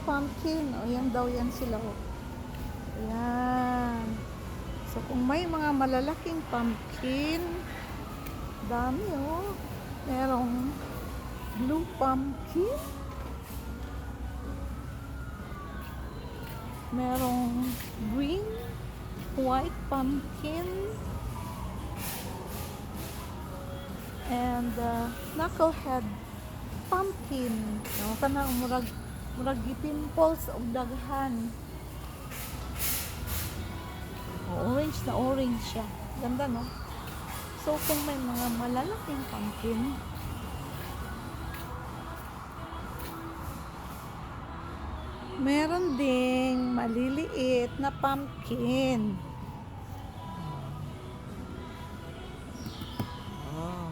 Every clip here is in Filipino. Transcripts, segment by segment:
pumpkin. O, yan daw yan sila. O. Ayan. So, kung may mga malalaking pumpkin, dami o. Merong blue pumpkin. Merong green, white pumpkin. And knucklehead pumpkin. No, kana murag pimples og daghan. Orange na orange siya. Ganda, no? So, kung may mga malalaking pumpkin, meron ding maliliit na pumpkin. Oh.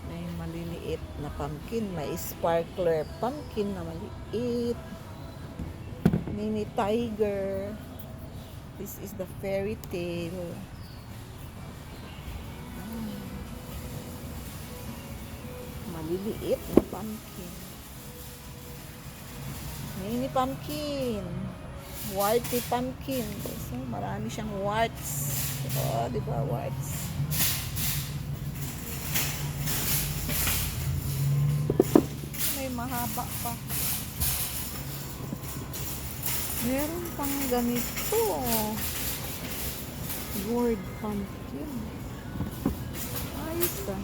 May maliliit na pumpkin. May sparkler pumpkin na maliit. Mini tiger. This is the fairy tale. Maliliit na pumpkin. Mini pumpkin. Warty pumpkin. So, marami siyang warts. Oh, di ba? Warts. May mahaba pa. Meron pang ganito. Gourd pumpkin. Ayos ka.